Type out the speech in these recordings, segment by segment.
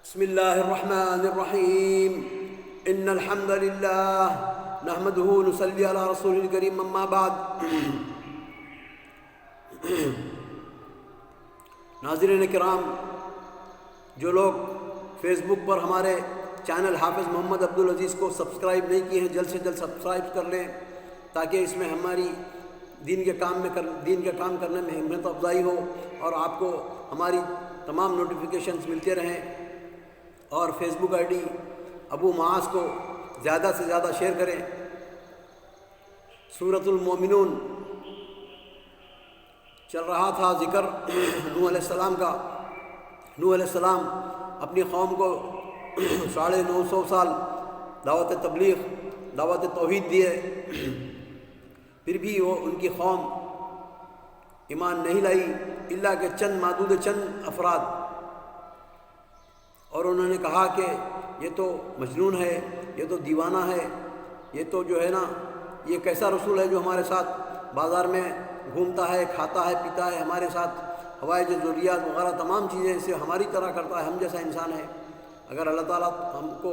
بسم الله الرحمن الرحيم إن الحمد لله نحمده ونصلي على رسول الكريم أما بعد ناظرین کرام، جو لوگ فیس بک پر ہمارے چینل حافظ محمد عبدالعزیز کو سبسکرائب نہیں کیے ہیں، جلد سے جلد سبسکرائب کر لیں تاکہ اس میں ہماری دین کے کام کرنے میں ہمت افزائی ہو اور آپ کو ہماری تمام نوٹیفیکیشنز ملتے رہیں۔ اور فیس بک آئی ڈی ابو معاذ کو زیادہ سے زیادہ شیئر کریں۔ سورۃ المومنون چل رہا تھا ذکر نوح علیہ السلام کا۔ نوح علیہ السلام اپنی قوم کو 950 سال دعوت تبلیغ، دعوت توحید دیے، پھر بھی وہ ان کی قوم ایمان نہیں لائی الا کہ چند افراد، اور انہوں نے کہا کہ یہ تو مجنون ہے، یہ تو دیوانہ ہے، یہ تو جو ہے نا، یہ کیسا رسول ہے جو ہمارے ساتھ بازار میں گھومتا ہے، کھاتا ہے، پیتا ہے، ہمارے ساتھ حوائج ضروریات وغیرہ تمام چیزیں اسے ہماری طرح کرتا ہے، ہم جیسا انسان ہے۔ اگر اللہ تعالیٰ ہم کو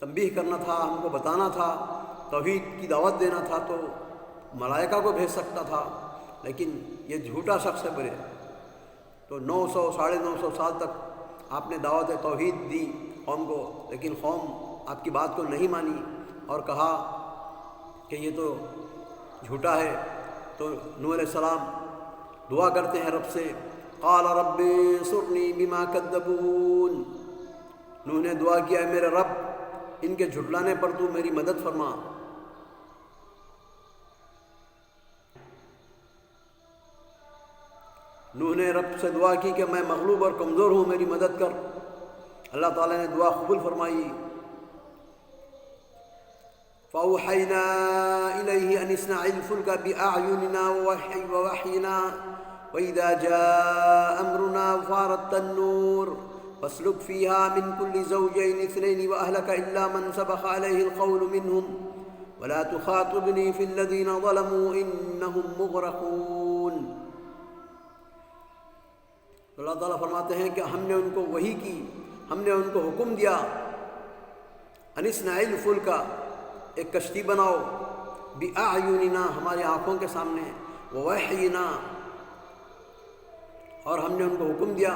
تنبیہ کرنا تھا، ہم کو بتانا تھا، توحید کی دعوت دینا تھا تو ملائکہ کو بھیج سکتا تھا، لیکن یہ جھوٹا شخص ہے برے۔ تو 900 سال تک آپ نے دعوت توحید دی قوم کو، لیکن قوم آپ کی بات کو نہیں مانی اور کہا کہ یہ تو جھوٹا ہے۔ تو نوح علیہ السلام دعا کرتے ہیں رب سے، قال رب انصرنی بما کذبون۔ نوح نے دعا کیا، ہے میرے رب ان کے جھٹلانے پر تو میری مدد فرما۔ نوح نے رب سے دعا کی کہ میں مغلوب اور کمزور ہوں، میری مدد کر۔ اللہ تعالیٰ نے دعا قبول فرمائی۔ فَأَوْحَيْنَا إِلَيْهِ أَنِ اصْنَعِ الْفُلْكَ بِأَعْيُنِنَا وَوَحْيِنَا وَإِذَا جَاءَ أَمْرُنَا وَفَارَتِ النُّورُ فَاسْلُكْ فِيهَا مِنْ كُلِّ زَوْجَيْنِ اثْنَيْنِ وَأَهْلَكَ إِلَّا مَنْ سَبَقَ عَلَيْهِ الْقَوْلُ مِنْهُمْ وَلَا تُخَاطِبْنِي فِي الَّذِينَ ظَلَمُوا إِنَّهُمْ مُغْرَقُونَ۔ تو اللہ تعالیٰ فرماتے ہیں کہ ہم نے ان کو وحی کی، ہم نے ان کو حکم دیا، ان اصنع الفلک، ایک کشتی بناؤ، بِأَعْيُنِنَا، ہماری آنکھوں کے سامنے، وَوَحْيِنَا، اور ہم نے ان کو حکم دیا،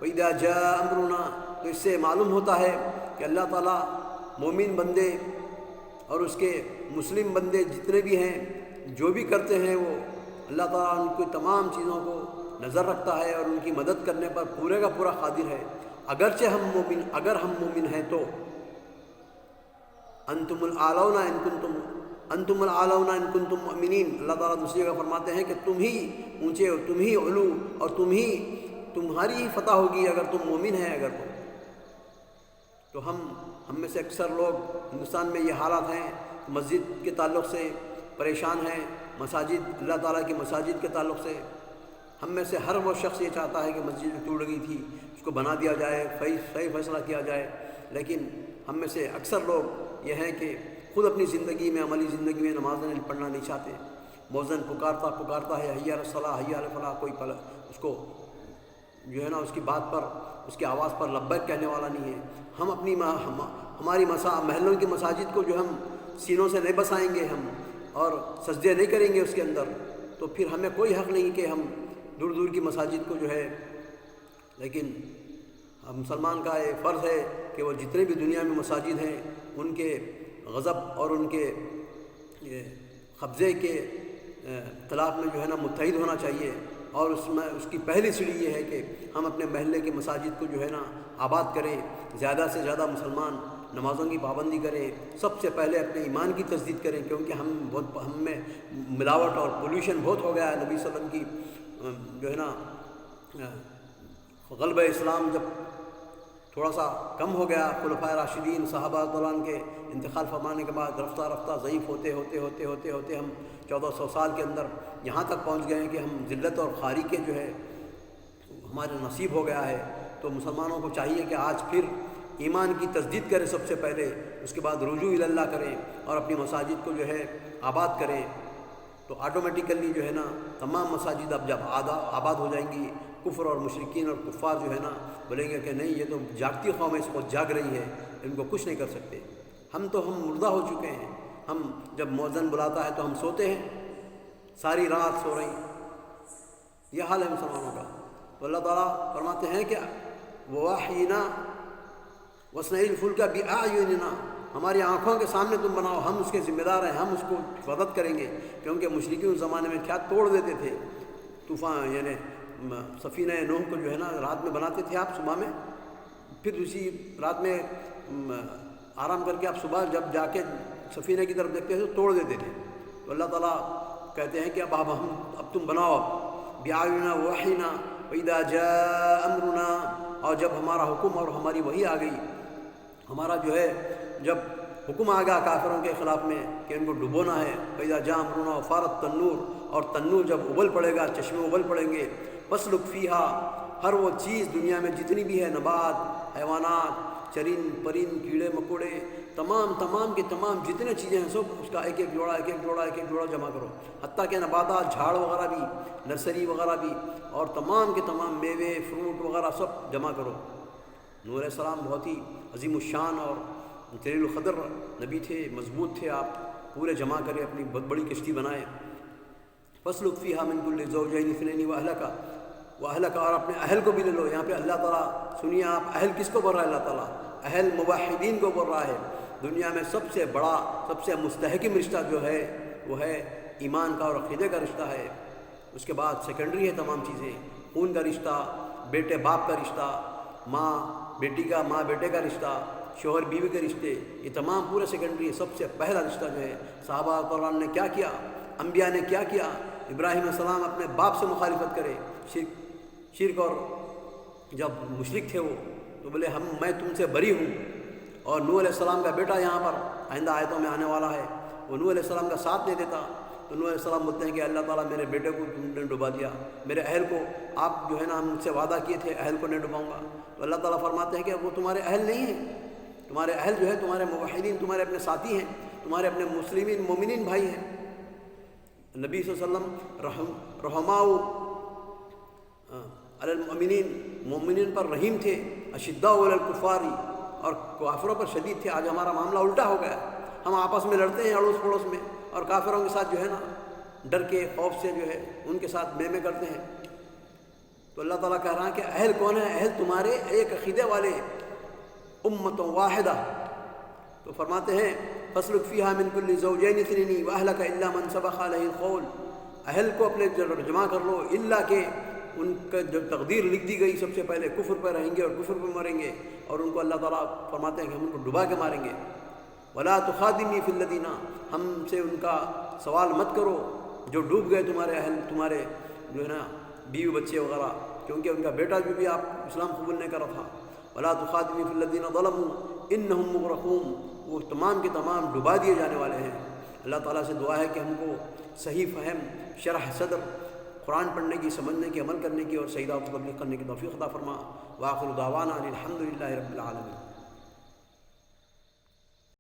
وَإِذَا جَاءَ أَمْرُنَا۔ تو اس سے معلوم ہوتا ہے کہ اللہ تعالیٰ مومن بندے اور اس کے مسلم بندے جتنے بھی ہیں، جو بھی کرتے ہیں، وہ اللہ تعالیٰ ان کی تمام چیزوں کو نظر رکھتا ہے اور ان کی مدد کرنے پر پورے کا پورا قادر ہے۔ اگر ہم مومن ہیں تو انتم العالون ان کنتم مؤمنین۔ اللہ تعالیٰ دوسری جگہ فرماتے ہیں کہ تم ہی اونچے ہو، تم ہی علو، اور تمہاری ہی فتح ہوگی اگر تم مومن ہیں۔ اگر تو ہم میں سے اکثر لوگ ہندوستان میں یہ حالات ہیں، مسجد کے تعلق سے پریشان ہیں، مساجد، اللہ تعالیٰ کی مساجد کے تعلق سے۔ ہم میں سے ہر وہ شخص یہ چاہتا ہے کہ مسجد جو ٹوٹ گئی تھی اس کو بنا دیا جائے، صحیح فیصلہ کیا جائے، لیکن ہم میں سے اکثر لوگ یہ ہیں کہ خود اپنی زندگی میں، عملی زندگی میں نمازیں پڑھنا نہیں چاہتے۔ مؤذن پکارتا ہے، حی علی الصلاۃ، حی علی الفلاح، کوئی اس کو جو ہے نا اس کی بات پر، اس کی آواز پر لبیک کہنے والا نہیں ہے۔ ہم ہماری محلوں کی مساجد کو جو ہم سینوں سے نہیں بسائیں گے ہم، اور سجدے نہیں کریں گے اس کے اندر، تو پھر ہمیں کوئی حق نہیں کہ ہم دور دور کی مساجد کو جو ہے، لیکن مسلمان کا یہ فرض ہے کہ وہ جتنے بھی دنیا میں مساجد ہیں ان کے غضب اور ان کے قبضے کے خلاف میں جو ہے نا متحد ہونا چاہیے۔ اور اس کی پہلی سیڑھی یہ ہے کہ ہم اپنے محلے کی مساجد کو جو ہے نا آباد کریں، زیادہ سے زیادہ مسلمان نمازوں کی پابندی کریں، سب سے پہلے اپنے ایمان کی تجدید کریں، کیونکہ ہم میں ملاوٹ اور پولیوشن بہت ہو گیا ہے۔ نبی صلی اللہ علیہ وسلم کی جو ہے نا غلبہ اسلام جب تھوڑا سا کم ہو گیا، خلفائے راشدین صحابہ دوران کے انتقال فرمانے کے بعد رفتہ رفتہ ضعیف ہوتے ہم 1400 سال کے اندر یہاں تک پہنچ گئے ہیں کہ ہم ذلت اور خواری کے جو ہے ہمارے نصیب ہو گیا ہے۔ تو مسلمانوں کو چاہیے کہ آج پھر ایمان کی تجدید کریں سب سے پہلے، اس کے بعد رجوع الی اللہ کریں اور اپنی مساجد کو جو ہے آباد کریں۔ تو آٹومیٹیکلی جو ہے نا تمام مساجد اب جب آباد ہو جائیں گی کفر اور مشرکین اور کفار جو ہے نا بولیں گے کہ نہیں یہ تو جاگتی قوم ہے، اس کو جاگ رہی ہے، ان کو کچھ نہیں کر سکتے، ہم مردہ ہو چکے ہیں، ہم جب مؤذن بلاتا ہے تو ہم سوتے ہیں، ساری رات سو رہی ہیں، یہ حال ہے مسلمانوں کا۔ تو اللہ تعالیٰ فرماتے ہیں کہ وَوَحْيِنَا وَاصْنَعِ الْفُلْكَ بِأَعْيُنِنَا، ہماری آنکھوں کے سامنے تم بناؤ، ہم اس کے ذمہ دار ہیں، ہم اس کو حفاظت کریں گے، کیونکہ مشرکین اس زمانے میں کیا توڑ دیتے تھے، طوفان یعنی سفینہ نوح کو جو ہے نا رات میں بناتے تھے آپ صبح میں، پھر اسی رات میں آرام کر کے آپ صبح جب جا کے سفینہ کی طرف دیکھتے تھے تو توڑ دیتے تھے۔ تو اللہ تعالیٰ کہتے ہیں کہ اب تم بناؤ، بِأَعْيُنِنَا وَوَحْيِنَا وَإِذَا جَاءَ أَمْرُنَا، اور جب ہمارا حکم اور ہماری وحی آ گئی، ہمارا جو ہے جب حکم آ گیا کافروں کے خلاف میں کہ ان کو ڈبونا ہے، فَإِذَا جَاءَ أَمْرُنَا وَفَارَ التَّنُّورُ، اور تنور جب ابل پڑے گا، چشمے ابل پڑیں گے، فَاسْلُكْ فِيهَا، ہر وہ چیز دنیا میں جتنی بھی ہے، نبات، حیوانات، چرند پرند، کیڑے مکوڑے، تمام کے تمام جتنے چیزیں ہیں سب اس کا ایک ایک جوڑا جمع کرو، حتیٰ کہ نباتات، جھاڑ وغیرہ بھی، نرسری وغیرہ بھی، اور تمام کے تمام میوے فروٹ وغیرہ سب جمع کرو۔ نوح علیہ السلام بہت ہی عظیم الشان اور جلیل القدر نبی تھے، مضبوط تھے، آپ پورے جمع کرے، اپنی بہت بڑی کشتی بنائے۔ فَاسْلُكْ فِيهَا مِن كُلِّ زَوْجَيْنِ اثْنَيْنِ وَأَهْلَكَ، اور اپنے اہل کو بھی لے لو۔ یہاں پہ اللہ تعالیٰ سنیے آپ، اہل کس کو بول رہا ہے اللہ تعالیٰ؟ اہل موحدین کو بول رہا ہے۔ دنیا میں سب سے بڑا، سب سے مستحکم رشتہ جو ہے وہ ہے ایمان کا اور عقیدے کا رشتہ ہے، اس کے بعد سیکنڈری ہے تمام چیزیں، خون کا رشتہ، بیٹے باپ کا رشتہ، ماں بیٹی کا، ماں بیٹے کا رشتہ، شوہر بیوی کے رشتے، یہ تمام پورے سیکنڈری ہے۔ سب سے پہلا رشتہ جو ہے، صحابہ قرآن نے کیا کیا، انبیاء نے کیا کیا، ابراہیم علیہ السلام اپنے باپ سے مخالفت کرے، شرک اور جب مشرک تھے وہ تو بولے میں تم سے بری ہوں، اور نوح علیہ السلام کا بیٹا یہاں پر آئندہ آیتوں میں آنے والا ہے، وہ نوح علیہ السلام کا ساتھ نہیں دیتا، تو نوح علیہ السلام بولتے ہیں کہ اللہ تعالیٰ میرے بیٹے کو تم نے ڈبا دیا، میرے اہل کو آپ جو ہے نا مجھ سے وعدہ کیے تھے اہل کو نہیں ڈباؤں گا، تو اللہ تعالیٰ فرماتے ہیں کہ وہ تمہارے اہل نہیں ہیں، تمہارے اہل جو ہے تمہارے موحدین، تمہارے اپنے ساتھی ہیں، تمہارے اپنے مسلمین مومنین بھائی ہیں۔ نبی صلی اللہ علیہ وسلم رحماء علی المؤمنین، مومنین پر رحیم تھے، اشداء علی الکفار، اور کافروں پر شدید تھے۔ آج ہمارا معاملہ الٹا ہو گیا، ہم آپس میں لڑتے ہیں اڑوس پڑوس میں، اور کافروں کے ساتھ جو ہے نا ڈر کے خوف سے جو ہے ان کے ساتھ میں کرتے ہیں۔ تو اللہ تعالیٰ کہہ رہا ہے کہ اہل کون ہے؟ اہل تمہارے ایک عقیدے والے، امت واحدہ۔ تو فرماتے ہیں فَاسْلُكْ فِيهَا مِن كُلِّ زَوْجَيْنِ اثْنَيْنِ وَأَهْلَكَ إِلَّا مَنْ سَبَقَ عَلَيْهِ الْقَوْلُ، اہل کو اپنے جمع کر لو، الا کہ ان کا جو تقدیر لکھ دی گئی سب سے پہلے کفر پہ رہیں گے اور کفر پہ مریں گے، اور ان کو اللہ تعالیٰ فرماتے ہیں کہ ہم ان کو ڈبا کے ماریں گے۔ وَلَا تُخَاطِبْنِي فِي الَّذِينَ، ہم سے ان کا سوال مت کرو جو ڈوب گئے، تمہارے اہل، تمہارے جو ہے نا بیوی بچے وغیرہ، کیونکہ ان کا بیٹا جو بھی آپ اسلام قبول نہیں کر رہا تھا۔ وَلَا تُخَاطِبْنِي فِي الَّذِينَ ظَلَمُوا إِنَّهُمْ مُغْرَقُونَ، وہ تمام کے تمام ڈبا دیے جانے والے ہیں۔ اللہ تعالیٰ سے دعا ہے کہ ہم کو صحیح فہم، شرح صدر، قرآن پڑھنے کی، سمجھنے کی، عمل کرنے کی اور صحیح دعوت کو تبلیغ کرنے کی توفیق عطا فرما۔ وآخر دعوانا الحمد للہ رب العالمین۔